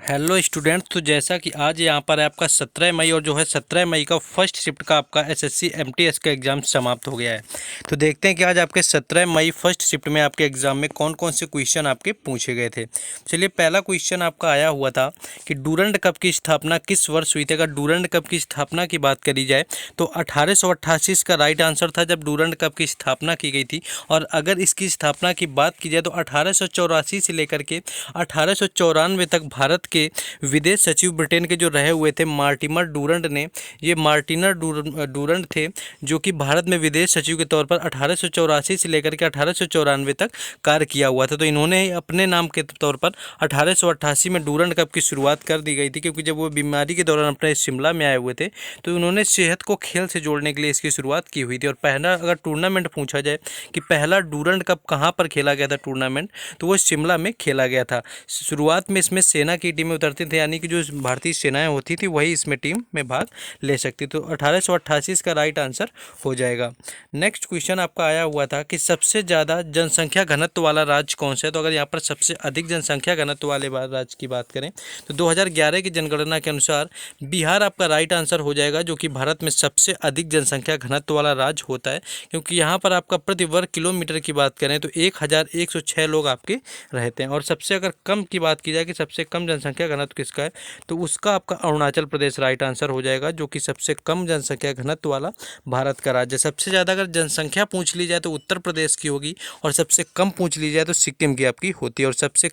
Hello students. तो जैसा कि आज यहाँ पर है आपका 17 मई और जो है 17 मई का फर्स्ट शिफ्ट का आपका एसएससी एमटीएस का एग्ज़ाम समाप्त हो गया है। तो देखते हैं कि आज आपके 17 मई फर्स्ट शिफ्ट में आपके एग्ज़ाम में कौन कौन से क्वेश्चन आपके पूछे गए थे। चलिए, पहला क्वेश्चन आपका आया हुआ था कि डूरंड कप की स्थापना किस वर्ष हुई थी। अगर डूरंड कप की स्थापना की बात करी जाए तो 1888 इसका राइट आंसर था, जब डूरंड कप की स्थापना की गई थी। और अगर इसकी स्थापना की बात की जाए तो 1884 से लेकर के 1894 तक भारत के विदेश सचिव ब्रिटेन के जो रहे हुए थे मार्टिमर डूरंड ने, ये मार्टिनर डूरंड थे जो कि भारत में विदेश सचिव के तौर पर 1884 से लेकर के 1894 तक कार्य किया हुआ था। तो इन्होंने अपने नाम के तौर पर 1888 में डूरंड कप की शुरुआत कर दी गई थी, क्योंकि जब वो बीमारी के दौरान अपने शिमला में आए हुए थे तो उन्होंने सेहत को खेल से जोड़ने के लिए इसकी शुरुआत की हुई थी। और पहला अगर टूर्नामेंट पूछा जाए कि पहला डूरंड कप कहाँ पर खेला गया था टूर्नामेंट, तो वो शिमला में खेला गया था। शुरुआत में इसमें सेना की टीमें उतरती थी, यानी कि जो भारतीय सेनाएं होती थी वही इसमें टीम में भाग ले सकती। तो 1888 का राइट आंसर हो जाएगा। नेक्स्ट क्वेश्चन आपका आया हुआ था कि सबसे ज़्यादा जनसंख्या घनत्व वाला राज्य कौन सा है। तो अगर यहाँ पर सबसे अधिक जनसंख्या घनत्व वाले राज्य की बात करें तो 2011 की जनगणना के अनुसार बिहार आपका राइट आंसर हो जाएगा, जो कि भारत में सबसे अधिक जनसंख्या घनत्व वाला राज्य होता है। क्योंकि यहाँ पर आपका प्रति वर्ग किलोमीटर की बात करें तो 1106 लोग आपके रहते हैं। और सबसे अगर कम की बात की जाए कि सबसे कम जनसंख्या घनत्व किसका है, तो उसका आपका अरुणाचल प्रदेश राइट आंसर हो जाएगा, जो कि सबसे कम जनसंख्या घनत्व वाला भारत का राज्य। सबसे ज़्यादा अगर जनसंख्या पूछ ली जाए तो उत्तर प्रदेश की होगी, और सबसे कम पूछ ली जाए तो सिक्किम की आपकी होती है। और सबसे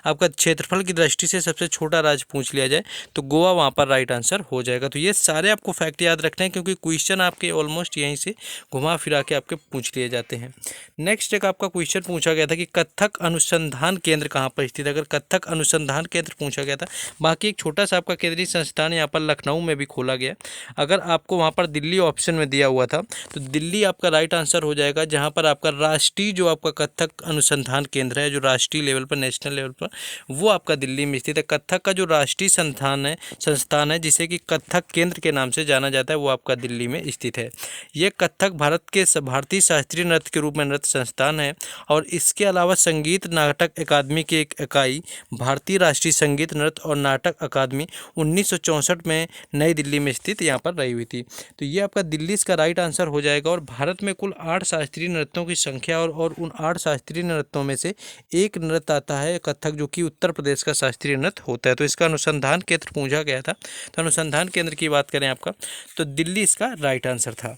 आपका क्षेत्रफल की दृष्टि से सबसे छोटा राज्य पूछ लिया जाए तो गोवा वहाँ पर राइट आंसर हो जाएगा। तो ये सारे आपको फैक्ट याद रखने हैं, क्योंकि क्वेश्चन आपके ऑलमोस्ट यहीं से घुमा फिरा के आपके पूछ लिए जाते हैं। नेक्स्ट एक आपका क्वेश्चन पूछा गया था कि कथक अनुसंधान केंद्र कहाँ पर स्थित है। अगर कथक अनुसंधान केंद्र पूछा गया था, बाकी एक छोटा सा आपका केंद्रीय संस्थान यहाँ पर लखनऊ में भी खोला गया। अगर आपको वहाँ पर दिल्ली ऑप्शन में दिया हुआ था तो दिल्ली आपका राइट आंसर हो जाएगा, जहाँ पर आपका राष्ट्रीय जो आपका कथक अनुसंधान केंद्र है, जो राष्ट्रीय लेवल पर नेशनल लेवल पर, वो आपका दिल्ली में स्थित है। कथक का जो राष्ट्रीय संस्थान है जिसे कि कथक केंद्र के नाम से जाना जाता है, वो आपका दिल्ली में स्थित है। ये कथक भारतीय शास्त्रीय नृत्य के रूप में नृत्य संस्थान है। और इसके अलावा संगीत नाटक अकादमी की एक इकाई भारतीय राष्ट्रीय संगीत नृत्य और नाटक अकादमी 1964 में नई दिल्ली में स्थित यहाँ पर रही हुई थी। तो ये आपका दिल्ली इसका राइट आंसर हो जाएगा। और भारत में कुल 8 शास्त्रीय नृत्यों की संख्या और उन 8 शास्त्रीय नृत्यों में से एक नृत्य आता है कथक, जो कि उत्तर प्रदेश का शास्त्रीय नृत्य होता है। तो इसका अनुसंधान केंद्र पूछा गया था, तो अनुसंधान केंद्र की बात करें आपका तो दिल्ली इसका राइट आंसर था।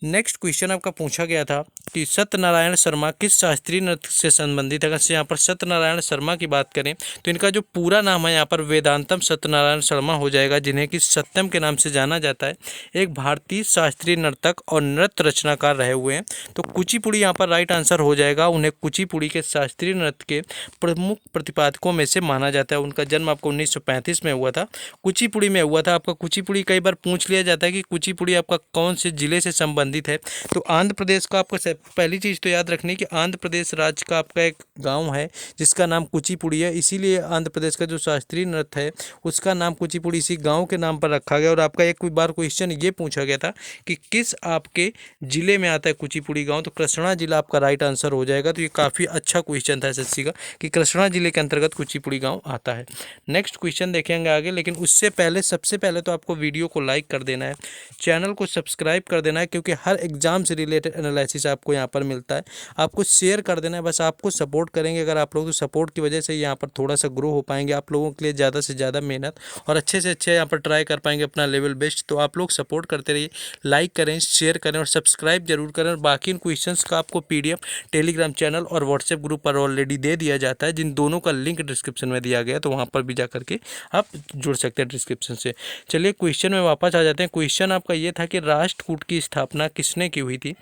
नेक्स्ट क्वेश्चन आपका पूछा गया था कि सत्यनारायण शर्मा किस शास्त्रीय नृत्य से संबंधित है। अगर यहाँ पर सत्यनारायण शर्मा की बात करें तो इनका जो पूरा नाम है यहाँ पर वेदांतम सत्यनारायण शर्मा हो जाएगा, जिन्हें कि सत्यम के नाम से जाना जाता है। एक भारतीय शास्त्रीय नर्तक और नृत्य रचनाकार रहे हुए हैं। तो कुचिपुड़ी यहाँ पर राइट आंसर हो जाएगा। उन्हें कुचिपुड़ी के शास्त्रीय नृत्य के प्रमुख प्रतिपादकों में से माना जाता है। उनका जन्म आपको 1935 में हुआ था, कुचिपुड़ी में हुआ था। आपका कुचिपुड़ी कई बार पूछ लिया जाता है कि कुचिपुड़ी आपका कौन से जिले से संबंधित है। तो आंध्र प्रदेश का आपका पहली चीज़ तो याद रखनी कि आंध्र प्रदेश राज्य का आपका एक गांव है जिसका नाम कुचिपुड़ी है, इसीलिए आंध्र प्रदेश का जो शास्त्रीय नृत्य है उसका नाम कुचिपुड़ी इसी गांव के नाम पर रखा गया। और आपका एक बार क्वेश्चन ये पूछा गया था कि किस आपके जिले में आता है कुचिपुड़ी गाँव, तो कृष्णा जिला आपका राइट आंसर हो जाएगा। तो ये काफ़ी अच्छा क्वेश्चन था एसएससी का कि कृष्णा जिले के अंतर्गत कुचिपुड़ी गाँव आता है। नेक्स्ट क्वेश्चन देखेंगे आगे, लेकिन उससे पहले सबसे पहले तो आपको वीडियो को लाइक कर देना है, चैनल को सब्सक्राइब कर देना है, क्योंकि हर एग्जाम से रिलेटेड एनालिसिस आपको यहाँ पर मिलता है। आपको शेयर कर देना है, बस आपको सपोर्ट करेंगे अगर आप लोग, तो सपोर्ट की वजह से यहाँ पर थोड़ा सा ग्रो हो पाएंगे। आप लोगों के लिए ज़्यादा से ज़्यादा मेहनत और अच्छे से अच्छे यहाँ पर ट्राई कर पाएंगे अपना लेवल बेस्ट। तो आप लोग सपोर्ट करते रहिए, लाइक करें, शेयर करें और सब्सक्राइब जरूर करें। और बाकी इन क्वेश्चंस का आपको PDF टेलीग्राम चैनल और व्हाट्सएप ग्रुप पर ऑलरेडी दे दिया जाता है, जिन दोनों का लिंक डिस्क्रिप्शन में दिया गया, तो वहाँ पर भी जा करके आप जुड़ सकते हैं डिस्क्रिप्शन से। चलिए क्वेश्चन में वापस आ जाते हैं। क्वेश्चन आपका ये था कि राष्ट्रकूट की स्थापना किसने की हुई थी।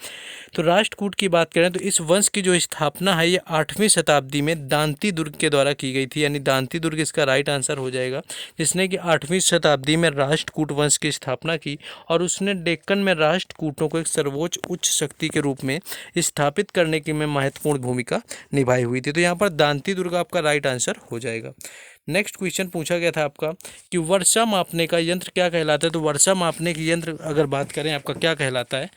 तो राष्ट्रकूट की बात करें तो इस वंश की जो स्थापना है ये 8वीं शताब्दी में दांती दुर्ग के द्वारा की गई थी, यानी दांती दुर्ग इसका राइट आंसर हो जाएगा, जिसने कि 8वीं शताब्दी में राष्ट्रकूट वंश की स्थापना की। और उसने डेक्कन में राष्ट्रकूटों को एक सर्वोच्च उच्च शक्ति के रूप में स्थापित करने की में महत्वपूर्ण भूमिका निभाई हुई थी। तो यहाँ पर दांती दुर्ग आपका राइट आंसर हो जाएगा। नेक्स्ट क्वेश्चन पूछा गया था आपका कि वर्षा मापने का यंत्र क्या कहलाता है। तो वर्षा मापने के यंत्र अगर बात करें आपका क्या कहलाता है,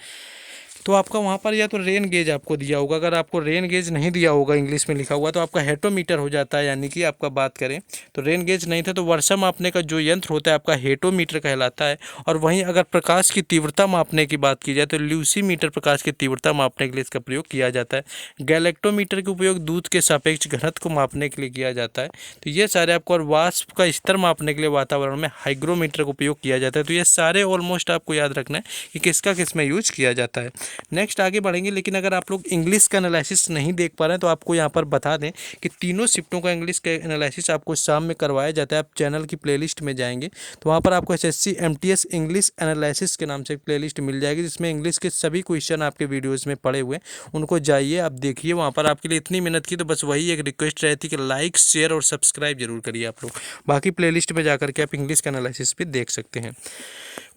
तो आपका वहाँ पर या तो रेन गेज आपको दिया होगा, अगर आपको रेन गेज नहीं दिया होगा इंग्लिश में लिखा हुआ तो आपका हेटोमीटर हो जाता है, यानी कि आपका बात करें तो रेन गेज नहीं था तो वर्षा मापने का जो यंत्र होता है आपका हेटोमीटर कहलाता है। और वहीं अगर प्रकाश की तीव्रता मापने की बात की जाए तो ल्यूसीमीटर प्रकाश की तीव्रता मापने के लिए इसका प्रयोग किया जाता है। गैलेक्टोमीटर का उपयोग दूध के सापेक्ष घनत्व को मापने के लिए किया जाता है। तो ये सारे आपको, और वाष्प का स्तर मापने के लिए वातावरण में हाइग्रोमीटर का उपयोग किया जाता है। तो ये सारे ऑलमोस्ट आपको याद रखना है कि किसका किस में यूज किया जाता है। नेक्स्ट आगे बढ़ेंगे, लेकिन अगर आप लोग इंग्लिश का एनालिसिस नहीं देख पा रहे हैं तो आपको यहाँ पर बता दें कि तीनों शिफ्टों का इंग्लिश का एनालिसिस आपको शाम में करवाया जाता है। आप चैनल की प्लेलिस्ट में जाएंगे तो वहाँ पर आपको एसएससी एमटीएस इंग्लिश एनालिसिस के नाम से एक प्लेलिस्ट मिल जाएगी, जिसमें इंग्लिश के सभी क्वेश्चन आपके वीडियोज़ में पड़े हुए हैं। उनको जाइए, आप देखिए, वहाँ पर आपके लिए इतनी मेहनत की तो बस वही एक रिक्वेस्ट रहती है कि लाइक शेयर और सब्सक्राइब जरूर करिए आप लोग। बाकी प्लेलिस्ट में जाकर के आप इंग्लिश का एनालिसिस भी देख सकते हैं।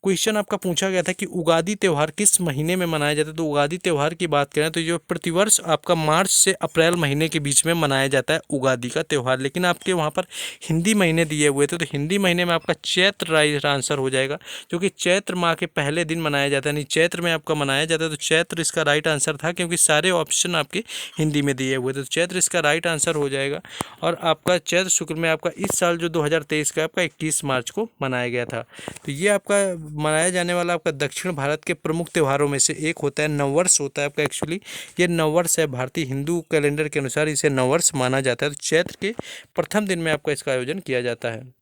क्वेश्चन आपका पूछा गया था कि उगादी त्यौहार किस महीने में मनाया जाता है। तो उगादी त्यौहार की बात करें तो जो प्रतिवर्ष आपका मार्च से अप्रैल महीने के बीच में मनाया जाता है उगादी का त्यौहार, लेकिन आपके वहाँ पर हिंदी महीने दिए हुए थे तो हिंदी महीने में आपका चैत्र राइट आंसर हो जाएगा, जो कि चैत्र माह के पहले दिन मनाया जाता है, यानी चैत्र में आपका मनाया जाता है। तो चैत्र इसका राइट आंसर था, क्योंकि सारे ऑप्शन आपके हिंदी में दिए हुए थे, तो चैत्र इसका राइट आंसर हो जाएगा। और आपका चैत्र शुक्ल में आपका इस साल जो 2023 का आपका 21 मार्च को मनाया गया था। तो ये आपका मनाया जाने वाला आपका दक्षिण भारत के प्रमुख त्योहारों में से एक होता है, नववर्ष होता है आपका। एक्चुअली ये नववर्ष है, भारतीय हिंदू कैलेंडर के अनुसार इसे नववर्ष माना जाता है। तो चैत्र के प्रथम दिन में आपका इसका आयोजन किया जाता है।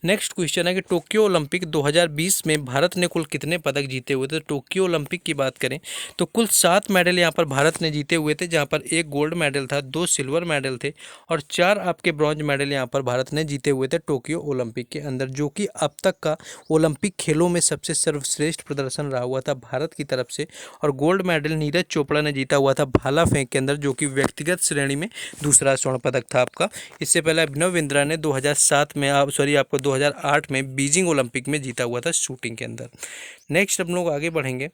नेक्स्ट क्वेश्चन है कि टोक्यो ओलंपिक 2020 में भारत ने कुल कितने पदक जीते हुए थे। तो टोक्यो ओलंपिक की बात करें तो कुल 7 मेडल यहाँ पर भारत ने जीते हुए थे, जहाँ पर 1 गोल्ड मेडल था, 2 सिल्वर मेडल थे और 4 आपके ब्रॉन्ज मेडल यहाँ पर भारत ने जीते हुए थे टोक्यो ओलंपिक के अंदर, जो कि अब तक का ओलंपिक खेलों में सबसे सर्वश्रेष्ठ प्रदर्शन रहा हुआ था भारत की तरफ से। और गोल्ड मेडल नीरज चोपड़ा ने जीता हुआ था भाला फेंक के अंदर, जो कि व्यक्तिगत श्रेणी में दूसरा स्वर्ण पदक था आपका। इससे पहले अभिनव बिंद्रा ने 2007 में आपको 2008 में बीजिंग ओलंपिक में जीता हुआ था शूटिंग के अंदर। नेक्स्ट हम लोग आगे बढ़ेंगे।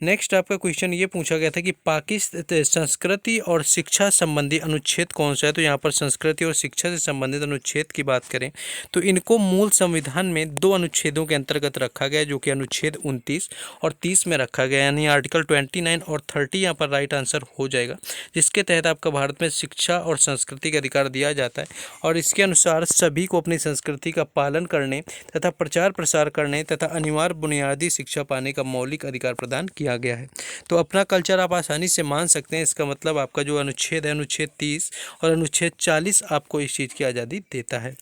नेक्स्ट आपका क्वेश्चन ये पूछा गया था कि पाकिस्तान संस्कृति और शिक्षा संबंधी अनुच्छेद कौन सा है। तो यहाँ पर संस्कृति और शिक्षा से संबंधित अनुच्छेद की बात करें तो इनको मूल संविधान में 2 अनुच्छेदों के अंतर्गत रखा गया है, जो कि अनुच्छेद 29 और 30 में रखा गया, यानी आर्टिकल 29 और 30 यहाँ पर राइट आंसर हो जाएगा, जिसके तहत आपका भारत में शिक्षा और संस्कृति का अधिकार दिया जाता है। और इसके अनुसार सभी को अपनी संस्कृति का पालन करने तथा प्रचार प्रसार करने तथा अनिवार्य बुनियादी शिक्षा पाने का मौलिक अधिकार प्रदान किया गया है। तो अपना कल्चर आप आसानी से मान सकते हैं। इसका मतलब आपका जो अनुच्छेद है, अनुच्छेद 30 और अनुच्छेद 40 आपको इस चीज़ की आज़ादी देता है।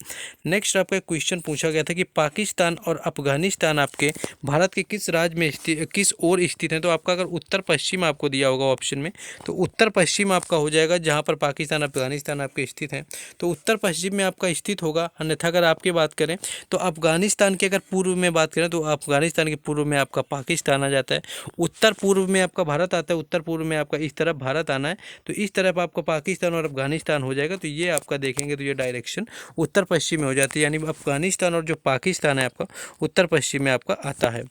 नेक्स्ट आपका क्वेश्चन पूछा गया था कि पाकिस्तान और अफगानिस्तान आपके भारत के किस राज्य में किस ओर स्थित हैं। तो आपका अगर उत्तर पश्चिम आपको दिया होगा ऑप्शन में, तो उत्तर पश्चिम आपका हो जाएगा, जहाँ पर पाकिस्तान अफगानिस्तान आपके स्थित हैं तो उत्तर पश्चिम में आपका स्थित होगा। अन्यथा अगर आपकी बात करें तो अफगानिस्तान के अगर पूर्व में बात करें तो अफगानिस्तान के पूर्व में आपका पाकिस्तान आ जाता है, उत्तर पूर्व में आपका भारत आता है, उत्तर पूर्व में आपका इस तरफ भारत आना है तो इस तरफ आपका पाकिस्तान और अफगानिस्तान हो जाएगा। तो ये आपका देखेंगे तो ये डायरेक्शन उत्तर पश्चिम में हो जाती है, यानी अफगानिस्तान और जो पाकिस्तान है आपका उत्तर पश्चिम में आपका आता है।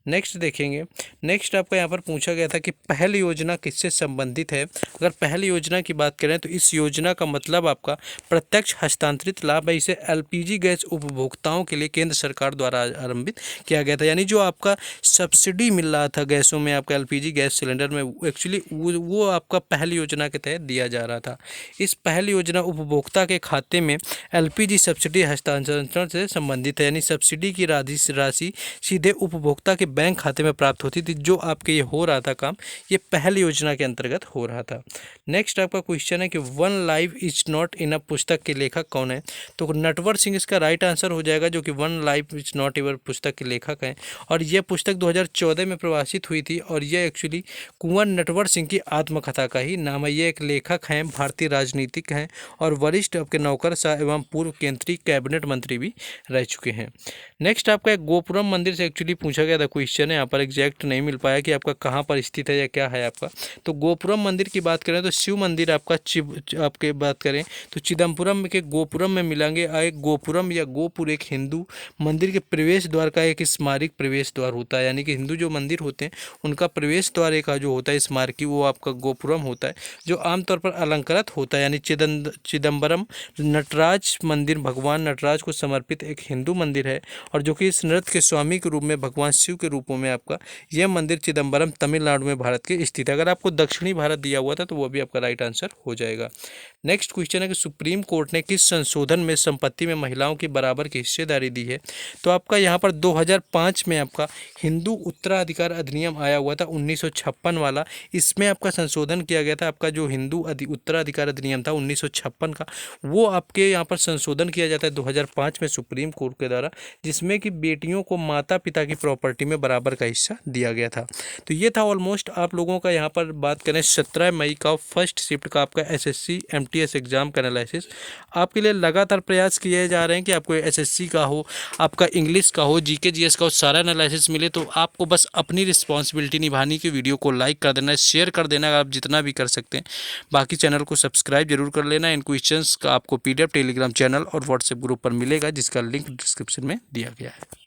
नेक्स्ट देखेंगे। नेक्स्ट आपका यहाँ पर पूछा गया था कि पहल योजना किससे संबंधित है। अगर पहल योजना की बात करें तो इस योजना का मतलब आपका प्रत्यक्ष हस्तांतरित लाभ है। इसे एलपीजी गैस उपभोक्ताओं के लिए केंद्र सरकार द्वारा आरंभित किया गया था, यानी जो आपका सब्सिडी मिल रहा था गैसों में, आपका एलपीजी गैस सिलेंडर में, एक्चुअली वो आपका पहल योजना के तहत दिया जा रहा था। इस पहल योजना उपभोक्ता के खाते में एलपीजी सब्सिडी हस्तांतरण से संबंधित है, यानी सब्सिडी की राशि सीधे उपभोक्ता के बैंक खाते में प्राप्त होती थी। जो आपके ये हो रहा था काम, ये पहल योजना के अंतर्गत हो रहा था। नेक्स्ट आपका क्वेश्चन है कि one life is not enough पुस्तक के लेखक कौन है। तो नटवर सिंह इसका राइट आंसर हो जाएगा, जो कि one life is not enough पुस्तक के लेखक हैं। और यह पुस्तक 2014 में प्रकाशित हुई थी और यह एक्चुअली कुंवर नटवर सिंह की आत्मकथा का ही नाम है। ये एक लेखक हैं, भारतीय राजनीतिक हैं और वरिष्ठ आपके नौकरशाह एवं पूर्व केंद्रीय कैबिनेट मंत्री भी रह चुके हैं। नेक्स्ट आपका एक गोपुरम मंदिर से एक्चुअली पूछा गया था क्वेश्चन है, यहाँ पर एग्जैक्ट नहीं मिल पाया कि आपका कहाँ पर स्थित है या क्या है आपका। तो गोपुरम मंदिर की बात करें तो शिव मंदिर आपका आपके बात करें तो चिदम्बरम के गोपुरम में मिलेंगे। एक गोपुरम या गोपुरम गोपुर एक हिंदू मंदिर के प्रवेश द्वार का एक स्मारक प्रवेश द्वार होता है, यानी कि हिंदू जो मंदिर होते हैं उनका प्रवेश द्वार एक जो होता है स्मारकी, वो आपका गोपुरम होता है, जो आमतौर पर अलंकृत होता है। यानी चिदम्बरम नटराज मंदिर भगवान नटराज को समर्पित एक हिंदू मंदिर है, और जो कि इस नृत्य के स्वामी के रूप में भगवान शिव के रूपों में आपका यह मंदिर चिदम्बरम तमिलनाडु में भारत के स्थित है। अगर आपको दक्षिणी भारत दिया हुआ था तो वो भी आपका राइट आंसर हो जाएगा। नेक्स्ट क्वेश्चन है कि सुप्रीम कोर्ट ने किस संशोधन में संपत्ति में महिलाओं की बराबर की हिस्सेदारी दी है? तो आपका यहाँ पर 2005 में आपका हिंदू उत्तराधिकार अधिनियम आया हुआ था 1956 वाला, इसमें आपका संशोधन किया गया था। आपका जो हिंदू उत्तराधिकार अधिनियम था 1956 का, वो आपके यहाँ पर संशोधन किया जाता है 2005 में सुप्रीम कोर्ट के द्वारा, जिसमें कि बेटियों को माता पिता की प्रॉपर्टी में बराबर का हिस्सा दिया गया था। तो ये था ऑलमोस्ट आप लोगों का यहाँ पर बात करें 17 मई का फर्स्ट शिफ्ट का आपका एसएससी एमटीएस एग्जाम का एनालिसिस। आपके लिए लगातार प्रयास किए जा रहे हैं कि आपको एसएससी का हो, आपका इंग्लिश का हो, जीके जीएस का हो, सारा एनालिसिस मिले। तो आपको बस अपनी रिस्पॉन्सिबिलिटी निभानी की वीडियो को लाइक कर देना है, शेयर कर देना आप जितना भी कर सकते हैं। बाकी चैनल को सब्सक्राइब जरूर कर लेना। इन क्वेश्चंस का आपको पीडीएफ टेलीग्राम चैनल और व्हाट्सएप ग्रुप पर मिलेगा, जिसका लिंक डिस्क्रिप्शन में दिया गया है।